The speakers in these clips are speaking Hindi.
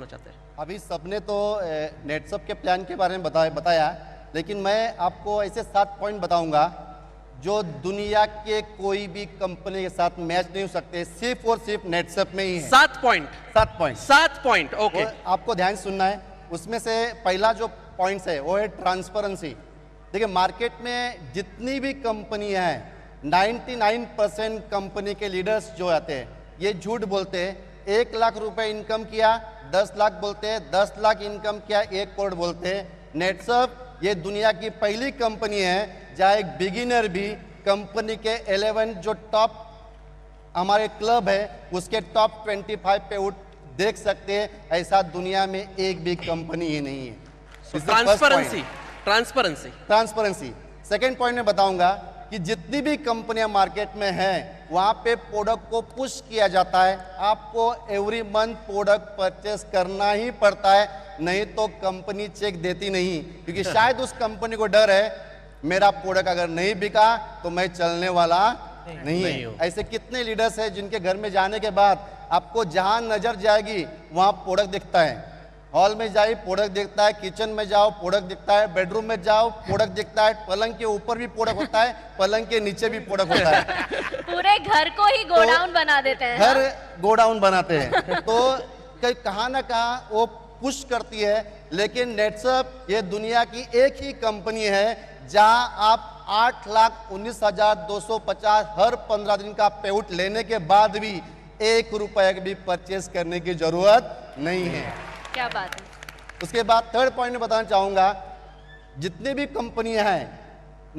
चाहते हैं। अभी सबने तो नेटसप के प्लान के बारे में बताया, लेकिन मैं आपको ऐसे 7 पॉइंट बताऊंगा जो दुनिया के कोई भी कंपनी के साथ मैच नहीं हो सकते, सिर्फ और सिर्फ नेटसप में ही है। 7 पॉइंट। 7 point, okay. आपको ध्यान सुनना है। उसमें से पहला जो पॉइंट्स है वो है ट्रांसपेरेंसी। देखिए, मार्केट में जितनी भी कंपनियां हैं, 99% कंपनी के लीडर्स जो आते हैं ये झूठ बोलते हैं। 1 लाख रुपए इनकम किया, 10 लाख बोलते हैं, 10 लाख इनकम किया, 1 करोड़ बोलते हैं। नेटसप ये दुनिया की पहली कंपनी है जहाँ एक बिगिनर भी कंपनी के 11 जो टॉप हमारे क्लब है उसके टॉप 25 पे उठ देख सकते हैं। ऐसा दुनिया में एक भी कंपनी ही नहीं है। ट्रांसपेरेंसी। सेकेंड पॉइंट में बताऊंगा कि जितनी भी कंपनियां मार्केट में हैं वहां पे प्रोडक्ट को पुश किया जाता है। आपको एवरी मंथ प्रोडक्ट परचेस करना ही पड़ता है, नहीं तो कंपनी चेक देती नहीं, क्योंकि शायद उस कंपनी को डर है मेरा प्रोडक्ट अगर नहीं बिका तो मैं चलने वाला नहीं है। ऐसे कितने लीडर्स हैं जिनके घर में जाने के बाद आपको जहां नजर जाएगी वहां प्रोडक्ट दिखता है। हॉल में जाइए प्रोडक्ट दिखता है, किचन में जाओ प्रोडक्ट दिखता है, बेडरूम में जाओ प्रोडक्ट दिखता है, पलंग के ऊपर भी प्रोडक्ट होता है, पलंग के नीचे भी प्रोडक्ट होता है। पूरे घर को ही गोडाउन बना देते हैं। घर गोडाउन बनाते हैं। तो कहीं ना कहीं वो पुश करती है। लेकिन नेटसप ये दुनिया की एक ही कंपनी है जहां आप 8,19,250 हर 15 दिन का पेआउट लेने के बाद भी 1 रुपए भी परचेस करने की जरूरत नहीं है। क्या बात है। उसके बाद थर्ड पॉइंट में बताना चाहूंगा, जितने भी कंपनियां हैं,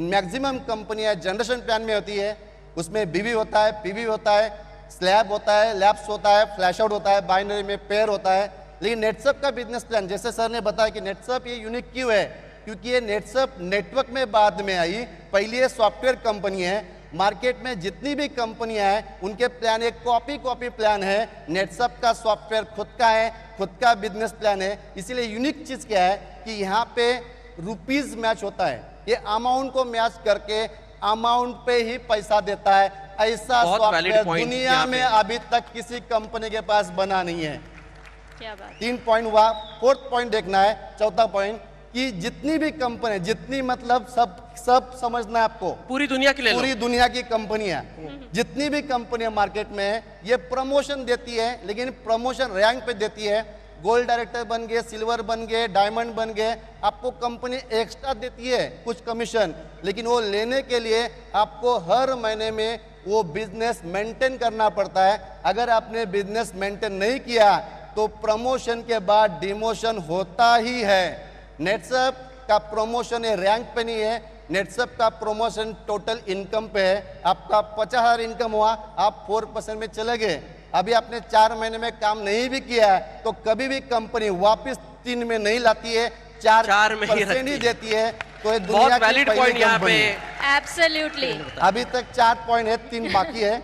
मैक्सिमम कंपनियां जनरेशन प्लान में होती है। उसमें बीवी होता है, पीवी होता है, स्लैब होता है, लैब्स होता है, फ्लैश आउट होता है, बाइनरी में पेयर होता है। लेकिन नेटसप का बिजनेस प्लान, जैसे सर ने बताया कि नेटसप ये यूनिक क्यों है, क्योंकि ये नेटसप नेटवर्क में बाद में आई, पहले ये सॉफ्टवेयर कंपनी है। मार्केट में जितनी भी कंपनियां हैं उनके प्लान एक कॉपी प्लान है। नेटसप का सॉफ्टवेयर खुद का है, खुद का बिजनेस प्लान है। इसीलिए यूनिक चीज क्या है कि यहाँ पे रुपीज मैच होता है, ये अमाउंट को मैच करके अमाउंट पे ही पैसा देता है। ऐसा सॉफ्टवेयर दुनिया में अभी तक किसी कंपनी के पास बना नहीं है। क्या बात। 3 पॉइंट हुआ। फोर्थ पॉइंट देखना है, चौथा पॉइंट कि जितनी भी कंपनी, जितनी मतलब सब समझना है आपको, पूरी दुनिया की ले लो। पूरी दुनिया की कंपनियां, जितनी भी कंपनियां मार्केट में है ये प्रमोशन देती है, लेकिन प्रमोशन रैंक पे देती है। गोल्ड डायरेक्टर बन गए, सिल्वर बन गए, डायमंड बन गए, आपको कंपनी एक्स्ट्रा देती है कुछ कमीशन, लेकिन वो लेने के लिए आपको हर महीने में वो बिजनेस मेंटेन करना पड़ता है। अगर आपने बिजनेस मेंटेन नहीं किया तो प्रमोशन के बाद डिमोशन होता ही है। नेटसप का प्रमोशन ये रैंक पे नहीं है, नेटसप का प्रमोशन टोटल इनकम पे है। आपका 50,000 इनकम हुआ, आप 4% में चले गए, अभी आपने 4 महीने में काम नहीं भी किया है तो कभी भी कंपनी वापस 3 में नहीं लाती है, 4% ही देती है। तो ये दुनिया की वैलिड पॉइंट यहाँ पे। एब्सोल्युटली। अभी तक 4 पॉइंट है, 3 बाकी है।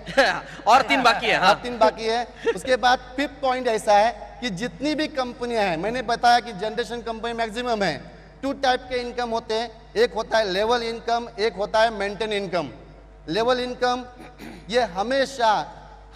और 3 बाकी है। हाँ, 3 बाकी है। उसके बाद 5th पॉइंट ऐसा है कि जितनी भी कंपनियां हैं, मैंने बताया कि जनरेशन कंपनी मैक्सिमम है। 2 टाइप के इनकम होते हैं, एक होता है लेवल इनकम, एक होता है मेंटेन इनकम। लेवल इनकम ये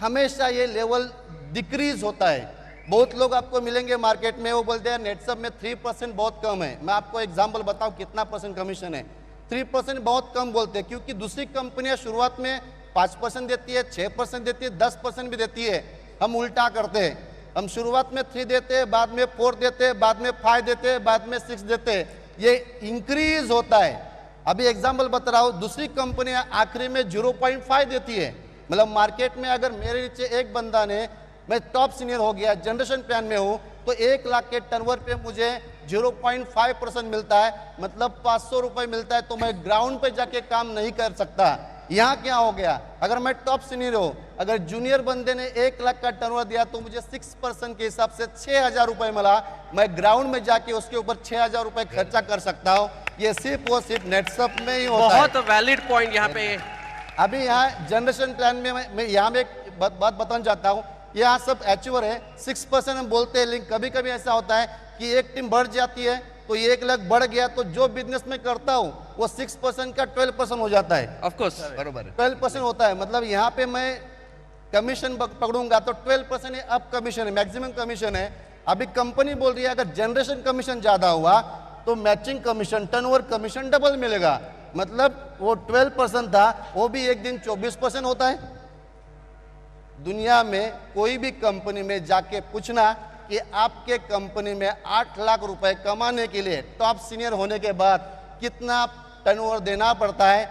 हमेशा ये लेवल डिक्रीज होता है। बहुत लोग आपको मिलेंगे मार्केट में, वो बोलते हैं नेटसप में 3% बहुत कम है। मैं आपको एग्जांपल बताऊं कितना % कमीशन है। 3% बहुत कम बोलते हैं, क्योंकि दूसरी कंपनियां शुरुआत में 5% देती है, 6% देती है, 10% भी देती है। हम उल्टा करते हैं, हम शुरुआत में 3 देते हैं, बाद में 4 देते हैं, बाद में 5 देते हैं, बाद में 6 देते हैं। ये इंक्रीज होता है। अभी एग्जांपल बता रहा हूं, दूसरी कंपनियां आखिरी में 0.5 देती है। मतलब मार्केट में अगर मेरे नीचे एक बंदा ने, मैं टॉप सीनियर हो गया, जनरेशन प्लान में हूं, तो 1 लाख के टर्नओवर पे मुझे 0.5% मिलता है, मतलब 500 रुपए मिलता है। तो मैं ग्राउंड पे जाके काम नहीं कर सकता। यहाँ क्या हो गया, अगर मैं टॉप सीनियर हूं, अगर जूनियर बंदे ने 1 लाख का टर्नओवर दिया तो मुझे 6% के हिसाब से 6,000 रुपए मिला। मैं ग्राउंड में जाके उसके ऊपर 6,000 रुपए खर्चा कर सकता हूँ। ये सिर्फ और सिर्फ नेटसप में ही होता है। बहुत वैलिड पॉइंट यहाँ पे। अभी यहाँ जनरेशन प्लान में मैं यहाँ में एक बात बताना चाहता हूँ। यहाँ सब अचीवर है, 6% हम बोलते हैं, लेकिन कभी कभी ऐसा होता है कि एक टीम बढ़ जाती है तो 1 लाख बढ़ गया, तो जो बिजनेस में करता हूँ वो 6% का 12% हो जाता है। ऑफ कोर्स बरोबर है, 12% होता है। मतलब यहाँ पे मैं कमीशन पकड़ूंगा तो 12% अप कमीशन है, मैक्सिमम कमीशन है। अभी कंपनी बोल रही है अगर जनरेशन कमीशन ज्यादा हुआ तो matching commission, turnover commission double मिलेगा। मतलब वो 12% था, वो भी एक दिन 24% होता है। दुनिया में कोई भी कंपनी में जाके पूछना कि आपके कंपनी में 8 लाख रुपए कमाने के लिए टॉप सीनियर होने के बाद कितना टर्नओवर देना पड़ता है।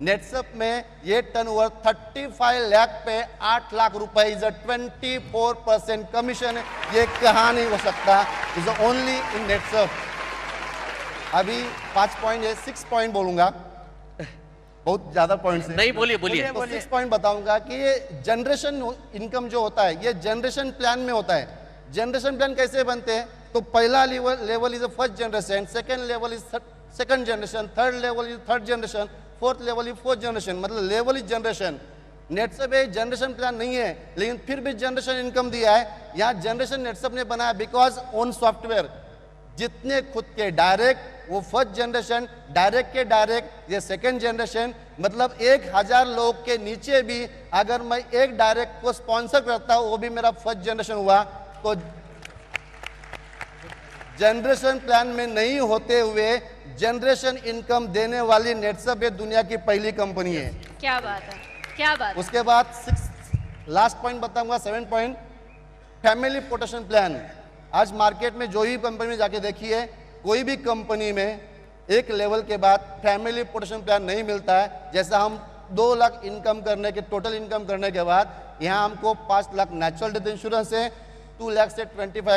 नेटसप में ये टर्नओवर 35 लाख पे 8 लाख रुपए इज 24% कमीशन है। ये कहाँ नहीं हो सकता, इज ओनली इन नेटसप। अभी 5 पॉइंट है, 6 पॉइंट बोलूंगा, बहुत ज्यादा पॉइंट है। नहीं, बोलिए बोलिए। तो 6 पॉइंट बताऊंगा कि ये जनरेशन इनकम जो होता है ये जनरेशन प्लान में होता है। जनरेशन प्लान कैसे बनते हैं? तो पहला level is first generation, second level is second generation, third level is third generation, fourth level is fourth generation. मतलब लेवल इज जनरेशन। नेटसप एक जनरेशन प्लान नहीं है, लेकिन फिर भी जनरेशन इनकम दिया है। यहाँ जनरेशन नेटसप ने बनाया बिकॉज ओन सॉफ्टवेयर। जितने खुद के डायरेक्ट वो फर्स्ट जनरेशन, डायरेक्ट के डायरेक्ट ये सेकंड जनरेशन। मतलब 1000 लोग के नीचे भी अगर मैं एक डायरेक्ट को स्पॉन्सर करता हूं वो भी मेरा फर्स्ट जनरेशन हुआ। तो जनरेशन प्लान में नहीं होते हुए जनरेशन इनकम देने वाली नेटसप ये दुनिया की पहली कंपनी है। क्या बात है, क्या बात है। उसके बाद 6 लास्ट पॉइंट बताऊंगा, 7 पॉइंट, फैमिली प्रोटेक्शन प्लान। आज मार्केट में जो ही कंपनी में जाके देखिए, कोई भी कंपनी में एक लेवल के बाद फैमिली प्रोटेक्शन प्लान नहीं मिलता है। जैसा हम 2 लाख इनकम करने के टोटल इनकम करने के बाद यहाँ हमको 5 लाख नेचुरल डेथ इंश्योरेंस है, 2 लाख से 25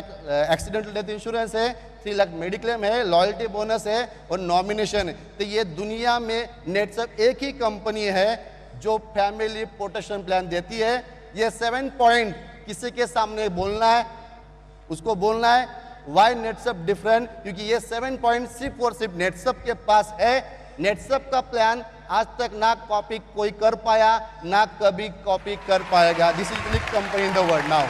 एक्सीडेंटल डेथ इंश्योरेंस है, 3 लाख मेडिक्लेम है, लॉयल्टी बोनस है और नॉमिनेशन है। तो ये दुनिया में नेटसप एक ही कंपनी है जो फैमिली प्रोटेक्शन प्लान देती है। ये 7 पॉइंट किसी के सामने बोलना है, उसको बोलना है वाई नेटसप डिफरेंट, क्योंकि ये 7 पॉइंट सिर्फ और सिर्फ नेटसप के पास है। नेटसप का प्लान आज तक ना कॉपी कोई कर पाया, ना कभी कॉपी कर पाएगा। This is unique company in the world now.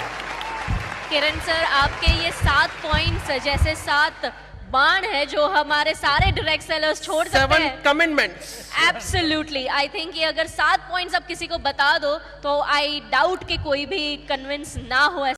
Kiran sir, आपके ये 7 पॉइंट्स जैसे 7 बाण है जो हमारे सारे डायरेक्ट सेलर्स छोड़ सकते 7 हैं। कमिटमेंट्स। एब्सोल्युटली, आई थिंक ये अगर 7 पॉइंट्स आप किसी को बता दो तो आई डाउट कि कोई भी कन्विंस ना हो।